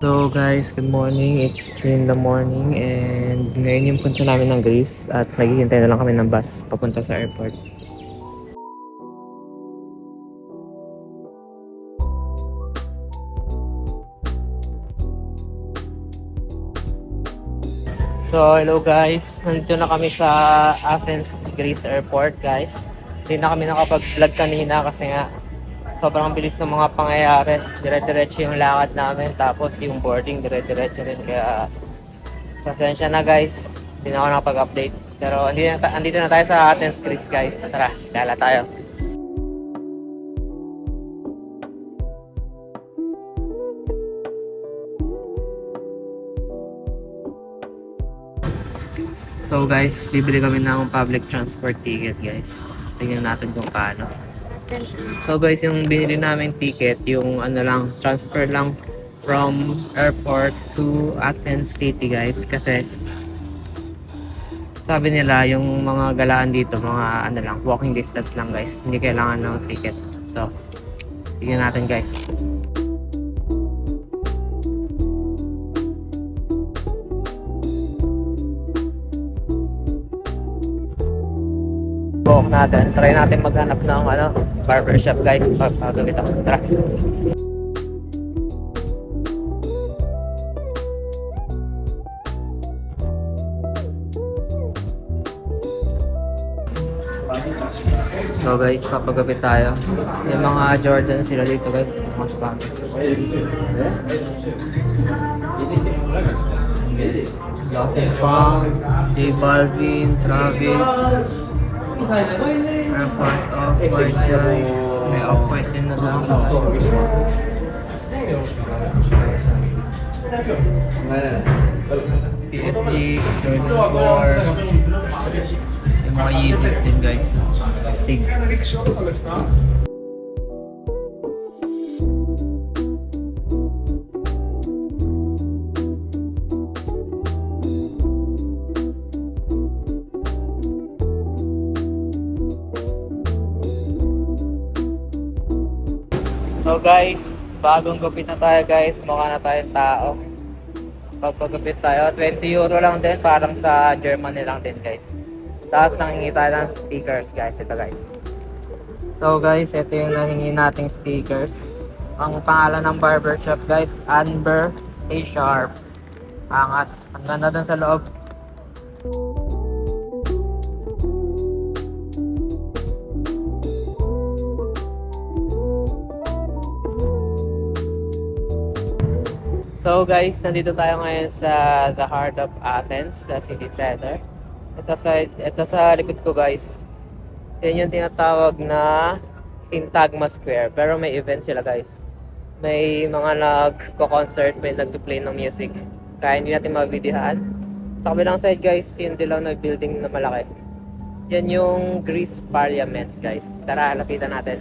So guys, good morning. It's 3 in the morning and ngayon yung punta namin ng Greece at naghihintay na lang kami ng bus papunta sa airport. So hello guys, nandito na kami sa Athens, Greece Airport guys. Hindi na kami nakapag-vlog kanina kasi nga sobrang bilis ng mga pangyayari. Dire-diretso yung lakad namin tapos yung boarding dire-diretso rin kaya pasensya na guys. Hindi na ako nakapag-update. Pero andito na tayo sa Athens, Greece guys. Tara, dala tayo. So guys, bibili kami ng public transport ticket guys. Tingnan natin kung paano. So guys, yung binili namin ticket, yung ano lang, transfer lang from airport to Athens City guys. Kasi sabi nila yung mga galaan dito, mga ano lang, walking distance lang guys. Hindi kailangan ng ticket. So, tingnan natin guys. Walk natin. Try natin maghanap ng ano, barbershop guys. Paggamit ako. Tara. So guys, papagapit tayo. Yung mga Jordan sila dito guys. Mas bago. Yes. Lost and Found, J Balvin, Travis, Air Force Off-White guys. May Off-White din na lang. PSG, Jordan 4. Yung mga Yeezys din guys. Stig. So guys, bagong gupit na tayo guys. Mukha na tayong tao. Pagpagupit tayo, 20 euro lang din. Parang sa Germany lang din guys. Tapos nanghingi tayo ng stickers guys. Ito guys. So guys, ito yung nahingi nating stickers. Ang pangalan ng barbershop guys, Amber Stay Sharp. Angas. Ang ganda dun sa loob. So guys, nandito tayo ngayon sa the heart of Athens, sa city center. Ito sa likod ko guys. Yan yung tinatawag na Syntagma Square. Pero may event sila guys. May mga nagko-concert, may nagpo-play ng music. Kaya hindi natin mabidihan. Sa kabilang side guys, yung dilaw na building na malaki. Yan yung Greece Parliament guys. Tara, lapitan natin.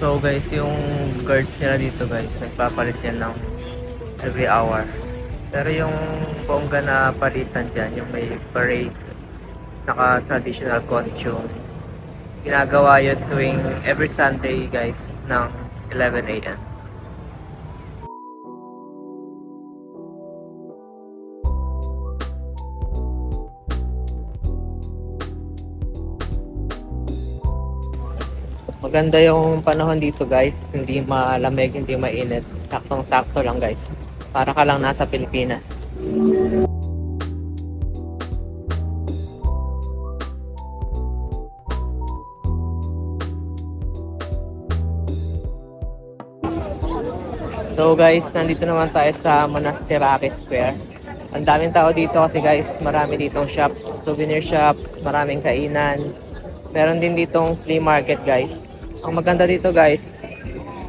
So guys, yung guards nila dito guys, nagpapalit yan ng every hour. Pero yung bongga na palitan dyan, yung may parade, naka-traditional costume, ginagawa yun tuwing every Sunday guys, ng 11 a.m. Maganda yung panahon dito guys, hindi malamig, hindi mainit. Saktong-sakto lang guys. Para ka lang nasa Pilipinas. So guys, nandito naman tayo sa Monastiraki Square. Ang daming tao dito kasi guys, marami ditong shops, souvenir shops, maraming kainan. Meron din ditong flea market guys. Ang maganda dito guys,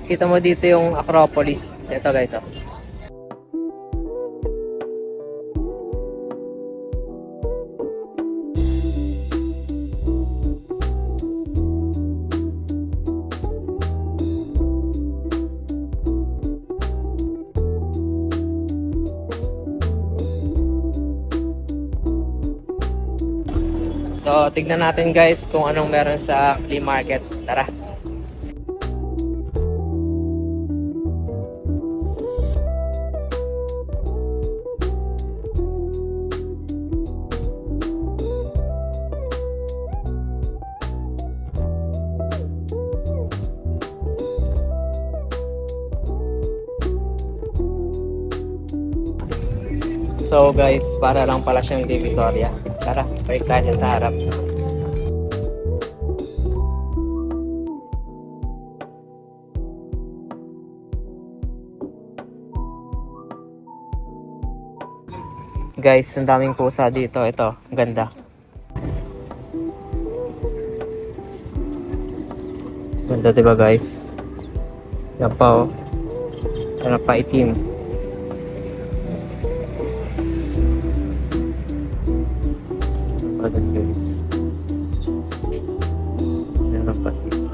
kita mo dito yung Acropolis. Ito guys, oh. So, tignan natin guys kung anong meron sa flea market. Tara! So guys, para lang pala siyang Divisoria. Tara, balik tayo sa harap. Guys, ang daming pusa dito. Ito, ganda. Ganda diba guys? Yan pa oh. Yan pa itim. Ayan guys. Yan pa itim.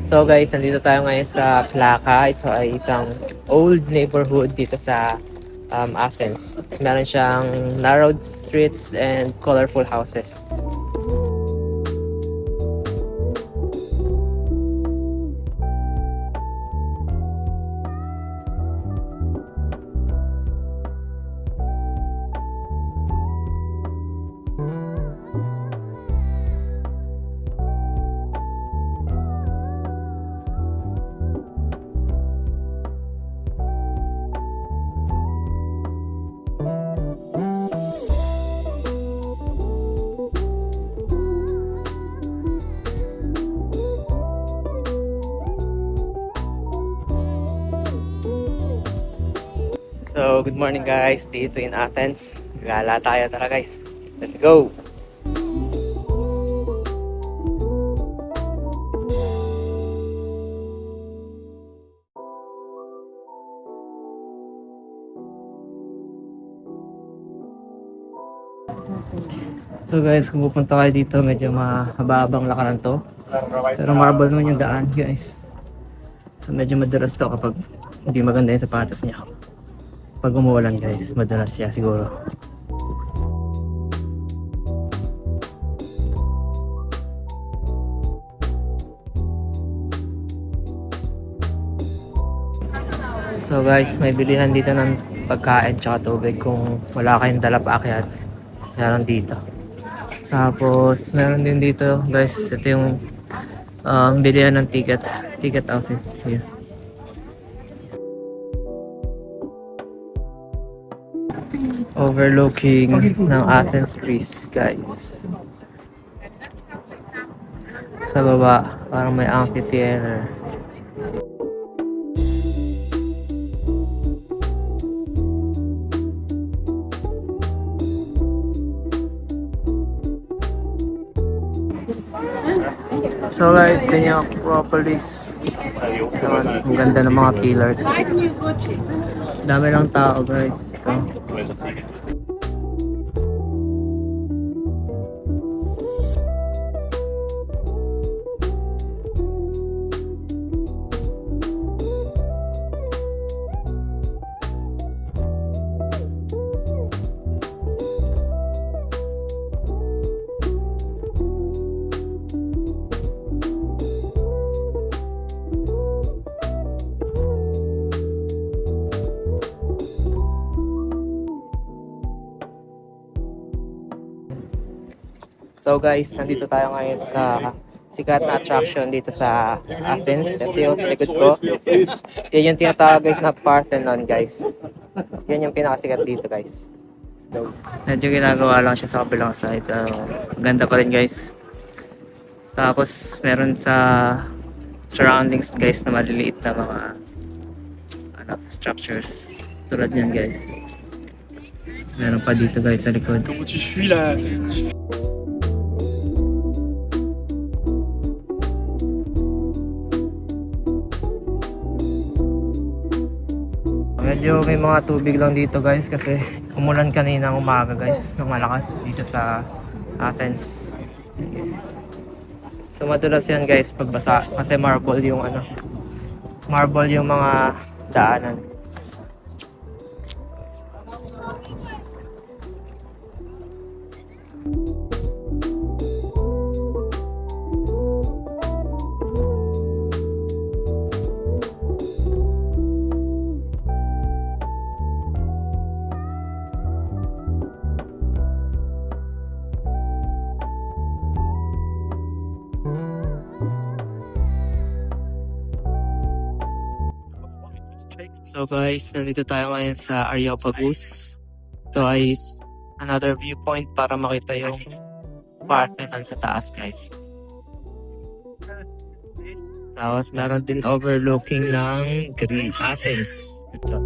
So guys, nandito tayo ngayon sa Plaka. Ito ay isang old neighborhood dito sa Athens. Meron siyang narrowed streets and colorful houses. So, good morning guys, dito in Athens. Gala tayo, tara guys. Let's go! So guys, kung pupunta kayo dito, medyo mahaba-habang lakaran to. Pero marble naman yung daan guys. So medyo madalas to kapag hindi maganda yung sapatos niya. Pag umuulan guys, madalas siya siguro. So guys, may bilihan dito ng pagkain tsaka tubig kung wala kayong dala paakyat. Meron dito. Tapos meron din dito guys, ito yung bilihan ng ticket office here. Overlooking ng Athens Greece guys. Sa baba parang may amphitheater. So guys, yun yung Acropolis. Ang ganda ng mga pillars guys. Dami lang tao guys. So guys, nandito tayo ngayon sa sikat na attraction dito sa Athens. Ito yung sa likod ko. Yan yung tinatawag guys na Parthenon guys. Yan yung pinakasikat dito guys. So, medyo ginagawa lang siya sa kabilang side. Ganda pa rin guys. Tapos meron sa surroundings guys na maliliit na mga structures. Tulad yan guys. Meron pa dito guys sa likod. Medyo may mga tubig lang dito guys kasi umulan kanina ng umaga guys ng malakas dito sa Athens. So madulas yan guys pagbasa kasi marble yung ano, marble yung mga daanan. So guys, nandito tayo ngayon sa Areopagus. Ito ay another viewpoint para makita yung park na sa taas guys. Tapos meron din overlooking ng Green Athens. Ito.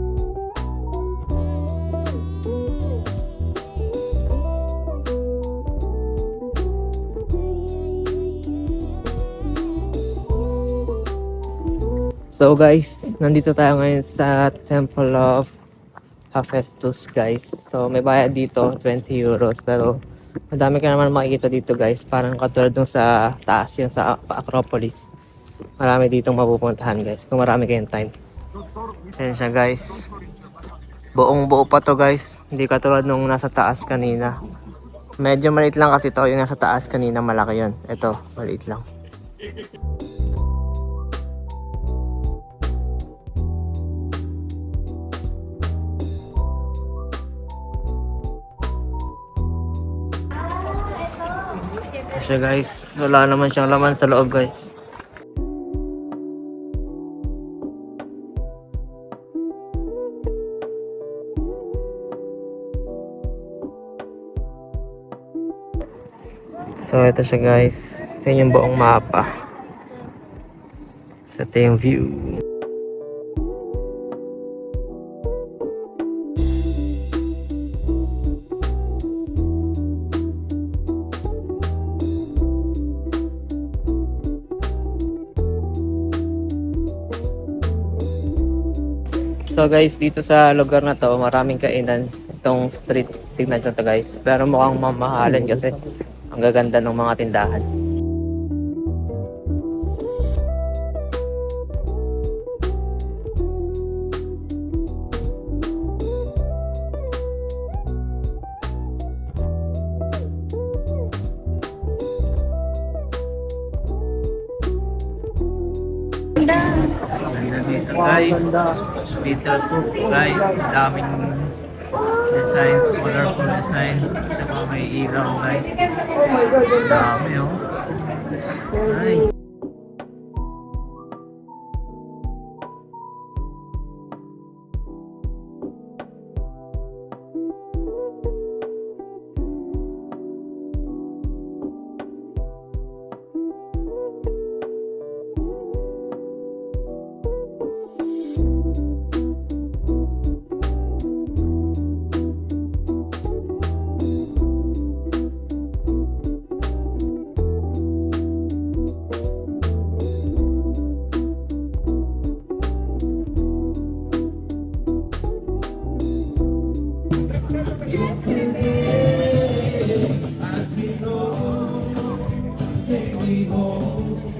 So guys, nandito tayo ngayon sa Temple of Hephaestus guys. So may bayad dito, 20 euros. Pero madami ka naman makikita dito guys. Parang katulad nung sa taas yan sa Acropolis. Marami ditong mapupuntahan guys kung marami kayong time. Ayan siya guys. Buong buo pa to guys. Hindi katulad nung nasa taas kanina. Medyo maliit lang kasi to. Yung nasa taas kanina malaki yun. Ito, maliit lang. Siya guys, wala naman siyang laman sa loob guys. So ito siya guys, ito yung buong mapa. So ito yung view. So guys, dito sa lugar na to, maraming kainan. Itong street, tignan nyo to guys. Pero mukhang mamahalan kasi ang gaganda ng mga tindahan. Dito guys, dito guys, daming designs, colorful designs, tsaka may ilaw guys. Dami oh. Ay. As we go, take me home.